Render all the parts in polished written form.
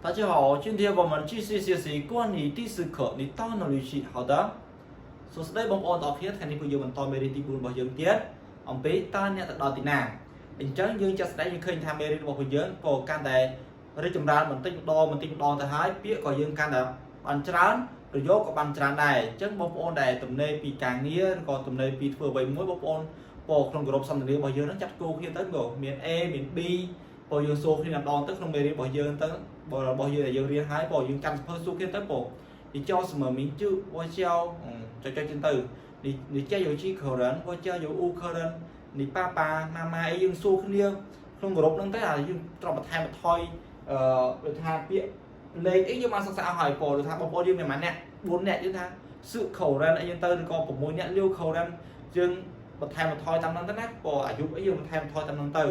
大家好，今天我们继续学习关于第四课的大脑力学。好的，首先đâyបងប្អូនទាំងអស់គ្នាថ្ងៃនេះពួកយើងបន្តមេរៀនទី4របស់យើងទៀតអំពីតើអ្នកទៅដល់ទីណាអញ្ចឹងយើងចាត់ស្ដែងយើងឃើញថាមេរៀនរបស់ពួកយើងក៏កាន់តែរីកចម្រើនបន្តិចម្ដងទៅហើយពាក្យក៏យើងកាន់តែបានច្រើនប្រយោគក៏បានច្រើនដែរអញ្ចឹងបងប្អូនដែលទំនេរពីការងារឬក៏ទំនេរពីធ្វើអ្វីមួយបងប្អូនក្នុងក្រុមសន្ទនារបស់យើងនឹងចាត់គោគ្នាទៅមាន A មាន B ពួកយើងសួរគ្នាម្ដងទៅក្នុងមេរៀនរបស់យើងទៅរបស់យើងដែលយើងរៀនហើយពួកយើងកាន់សភៅសួរគ្នាទៅពួក你叫什么名字？我叫在真ទៅ你家有几口人？我家有5口人。你爸爸妈妈អីយើងសួរគ្នាក្នុងក្រុមហ្នឹងទៅហើយយើងត្រូវបន្ថែមបន្ថយដូចថាពាក្យលេខអីយើងបានសិក្សាអស់ហើយពលថាបងប្អូនយើងមានប៉ុន្មានអ្នក4អ្នកយើងថាសឺខូរ៉ានអីយើងទៅឬក៏6អ្នកលាវខូរ៉ានយើងបន្ថែមបន្ថយតាមហ្នឹងទៅណាពលអាយុអីយើងបន្ថែមបន្ថយតាមហ្នឹងទៅ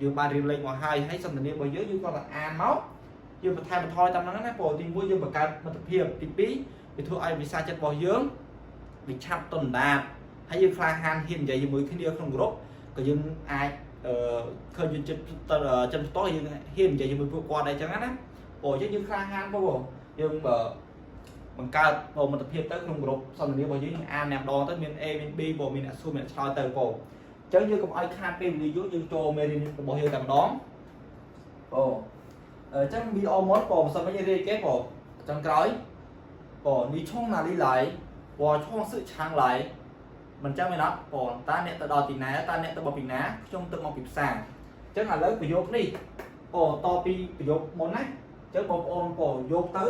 យើងបានរៀនលេខមកហើយសន្ទនារបស់យើងគាត់តែអានមកយើងបន្ថែមបន្ថយតាមហ្នឹងណាពលទី1យើងបង្កើតមិត្តភាពទី2វាធ្វើឲ្យវិសាចិត្តរបស់យើងវាឆាប់តណ្ដាតហើយយើងខ្លាហានហ៊ាននិយាយជាមួយគ្នាក្នុងក្រុមក៏យើងអាចឃើញយើងចិត្តតោះយើងហ៊ាននិយាយជាមួយពួកគាត់ដែរអញ្ចឹងណាព្រោះយើងខ្លាហានព្រោះយើងបង្កើតមិត្តភាពទៅក្នុងក្រុមសន្ទនារបស់យើងអានម្ដងទៅមាន A មាន B ព្រោះមានអ្នកសួរមានអ្នកឆ្លើយទៅព្រោះអញ្ចឹងយើងកុំឲ្យខាតពេលវេលាយូរយើងចូលមេរៀនរបស់យើងតែម្ដងអូអញ្ចឹងវីដេអូមុនព្រោះមិនសិនយើងរៀនគេព្រោះចុងក្រោយ你冲哪里来我冲sự trang来mìnhចាំមែនអត់បងតាអ្នកទៅដល់ទីណាតាអ្នកទៅមកពីណាខ្ញុំទៅមកពីផ្សារអញ្ចឹងឥឡូវប្រយោគនេះតពីប្រយោគមុនណាអញ្ចឹងបងប្អូនយកទៅ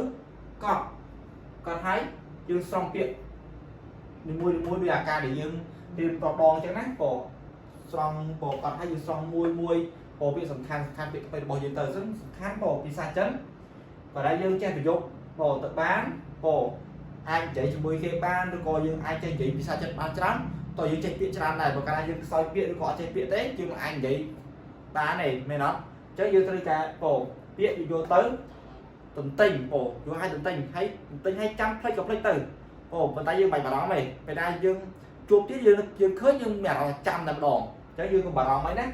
កត់ហើយយើងស្រង់ពាក្យនីមួយពីអាការដែលយើងរៀនតបដងអញ្ចឹងណាស្រង់កត់ហើយយើងស្រង់មួយពាក្យសំខាន់ពាក្យរបស់យើងទៅសំខាន់ភាសាចិនបើដែលយើងចេះប្រយោគទៅបានអាចនិយាយជាមួយគេបានឬក៏យើងអាចចេះនិយាយភាសាចិនបានច្រើនតើយើងចេះពាក្យច្រើនដែរបើកាលយើងខ្សោយពាក្យឬក៏អត់ចេះពាក្យទេយើងមិនអាចនិយាយបានទេមែនអត់អញ្ចឹងយើងត្រូវការពាក្យយកទៅទន្ទិញយកឲ្យទន្ទិញឲ្យចាំផ្លេចក៏ផ្លេចទៅប៉ុន្តែយើងមិនបារម្ភទេពេលណាយើងជួបទៀតយើងឃើញយើងមានអារម្មណ៍ចាំតែម្ដងអញ្ចឹងយើងកុំបារម្ភអីណា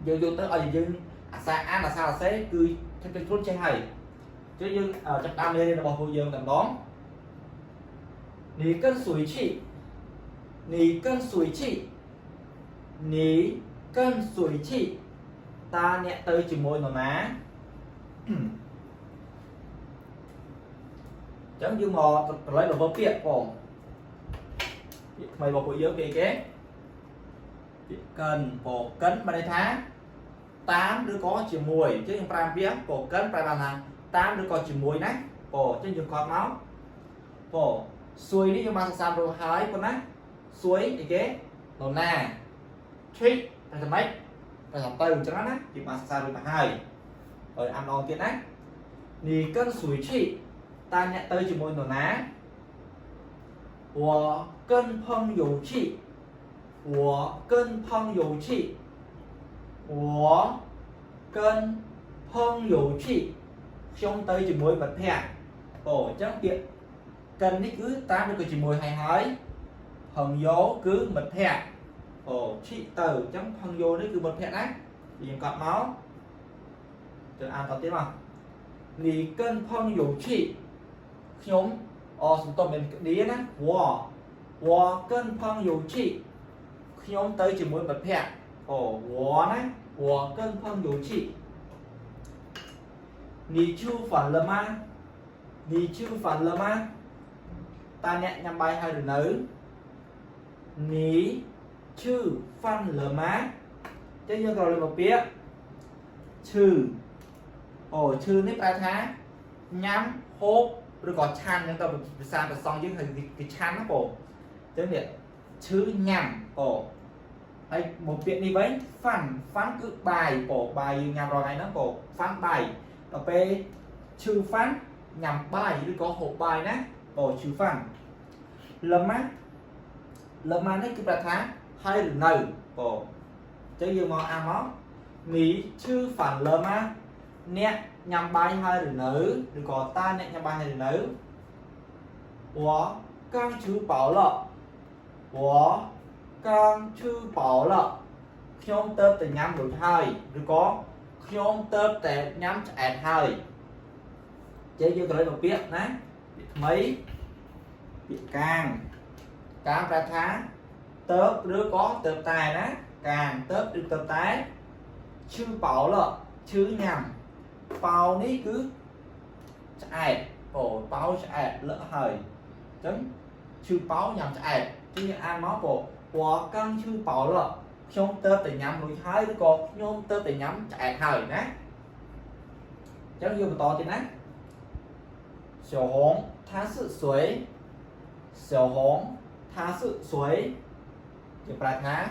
យើងយកទៅឲ្យយើងអាសាអានអាសាសេគឺធ្វើខ្លួនចេះហើយអញ្ចឹងយើងចាប់តាមមេរៀនរបស់ពួកយើងតែម្ដង你跟谁去？你跟谁去？你跟谁去？តាអ្នកទៅជាមួយនរណាអញ្ចឹងយើងមកត្រឡប់មកពាក្យពាក្យថ្មីរបស់ពួកយើងគេពាក្យកិនកិនបានន័យថាតាមឬក៏ជាមួយអញ្ចឹងយើងប្រើពាក្យកិនប្រែថាតាមឬក៏ជាមួយណាអញ្ចឹងយើងកត់មកសួយនេះយើងបានសិក្សារួចហើយប៉ុណ្ណាសួយអីគេនរណាឈិតែថ្មីតែទៅអញ្ចឹងណាយើងបានសិក្សារួចទៅហើយអានដងទៀតណានេះកិនសួយឈិតាអ្នកទៅជាមួយនរណា我跟朋友去我跟朋友去我跟朋友去ខ្ញុំទៅជាមួយមិត្តភក្តិអញ្ចឹងពាក្យកិននេះគឺតាមឬក៏ជាមួយហើយផឹងយោគឺមិត្តភក្តិឈិទៅអញ្ចឹងផឹងយោនេះគឺមិត្តភក្តិណាយើងកត់មកទៅអានតទៀតមកនេះកិនផឹងយោឈិខ្ញុំសំតុបមានឌីណាវកិនផឹងយោឈិខ្ញុំទៅជាមួយមិត្តភក្តិវណាវកិនផឹងយោឈិ你吃饭了吗你吃饭了吗តាអ្នកញ៉ាំបាយហើយឬនៅនីឈឺហ្វាន់លម៉ាចឹងយើងក៏លើមកពាក្យឈឺឈឺនេះប្រែថាញ៉ាំហូបឬក៏ឆាន់ចឹងទៅភាសាប្រសងយើងគឺឆាន់ណាចឹងនេះឈឺញ៉ាំហើយមកពាក្យនេះវិញហ្វាន់គឺបាយបាយយើងញ៉ាំរាល់ថ្ងៃហ្នឹងហ្វាន់បាយដល់ពេលឈឺហ្វាន់ញ៉ាំបាយឬក៏ហូបបាយណាឈឺហ្វាន់លម៉ានេះគឺប្រែថាហើយឬនៅចឹងយើងមកអានមកនេះឈឺហ្វាន់លម៉ាអ្នកញ៉ាំបាយហើយឬនៅឬក៏តាអ្នកញ៉ាំបាយហើយឬនៅ我刚吃饱了我刚吃饱了ខ្ញុំទៅតែញ៉ាំរួចហើយឬក៏ខ្ញុំទៅតែញ៉ាំឆ្អែតហើយ chế dương tới một biết ná mấy bị càng ra thá tớp đứa có tớp tài ná càng tớp được tớp tái chữ bảo lợ chữ nhằm bao ní cứ chạy cổ bao chạy lỡ hời chấm chữ báo nhằm chạy chứ như ai máu cổ quả căng chữ bảo lợ trong tớp để nhắm núi hai đứa con nhôm tớp để nhắm chạy hời ná chấm dương to thì ná小红它是谁小红它是谁就bài thá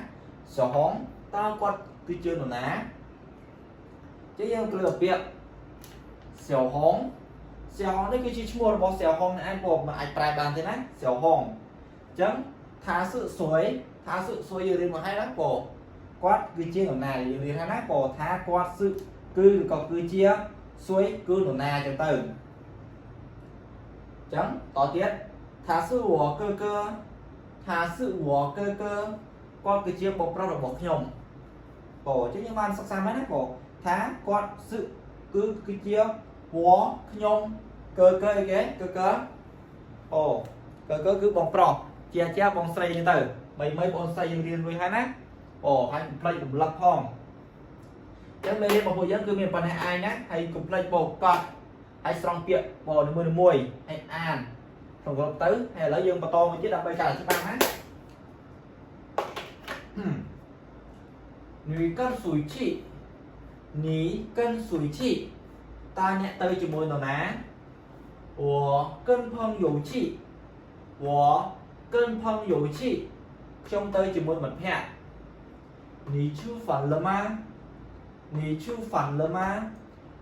小红tao quật cứ chưa nó ná chứ em cứ việc小红đấy cái chữ mua bỏ小红này anh buộc mà anh bài bàn thế này小红chấm它是谁它是谁giờ đi mà hay lắm bộ quát cứ chia nó này giờ đi hay lắm bộ thá quát sự cứ có cứ chia xuôi cứ nó này cho từ chấm tỏ tiết thả sư của cơ cơ thả sư của cơ cơ con cứ chia bọc ra là bọc nhom cổ chứ nhưng mà sắc xa mấy nát cổ thả con sự cứ chia của nhom cơ cơ cái cơ cơ ồ cơ cơ cứ bọc pro chia bọc xây như từ mấy bọc xây riêng với hai nát ồ hai play cùng lập phong chẳng mấy một bộ dân cứ miền phần này ai nhá hay cùng play bọc con hay strong piệt bò mùi mùi hay an không có tới hay lấy dương bà to chứ đập bay cả cho ba má nì cân sủi chị ní cân sủi chị ta nhẹ tới chỉ mùi nó ná của cân phong dấu chị của cân phong dấu chị trong tới chỉ mùi mật hẹ ní chú phản lơ ma ní chú phản lơ ma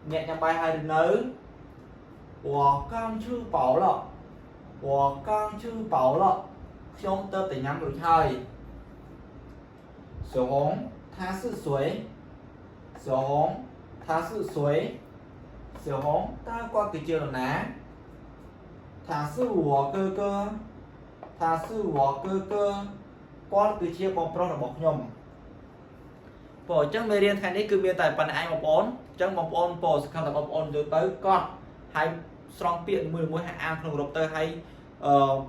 nhẹ nhàng bài hai đừng nới 我刚吃饱了我刚吃饱了兄弟得nhắm được thôi 小红她是谁小红她是谁小红ta qua cái chiều ná 她是我哥哥她是我哥哥 con cái chiều bọc pro là bọc nhom bộ chẳng mê riêng thay này cứ miền tại phần ai bọc ôn chẳng bọc ôn bộ sẽ không là bọc ôn được tới con hay strong piện mùi hai am không rộp tơ hay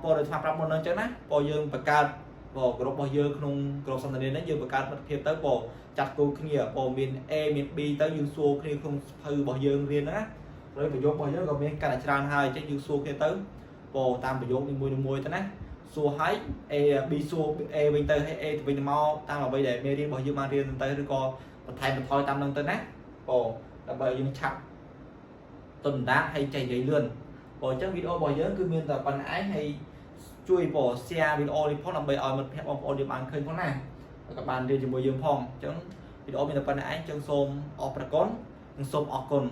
bộ được tham một lần chứ ná bộ dương bạc cát bộ group bộ dương không group xong đến dương bạc cát mất thêm tới bộ chặt cô kinh nghiệm bộ miền E miền B tới dương xua khi không hư bộ dương riêng á rồi bộ dương còn miền cả tràn hai chứ dương xua khi tới bộ tam bộ dương mùi tới ná xua hái E B xua E bên tây hay E từ bên mau tam vào bây để mê riêng bộ dương mang riêng tới rồi co thay một thôi tam lần tới ná bộ là bởi dương chặt tuần đá hay chạy giấy lươn bỏ trong video bỏ nhớ cứ miền tập phần ái hay chui bỏ xe video đi phong làm bày ở một phép ông đi bán khơi phong này các bạn đi cho mùi dương phong chẳng video miền tập phần ái chân xôm ọp ra con xôm ọp con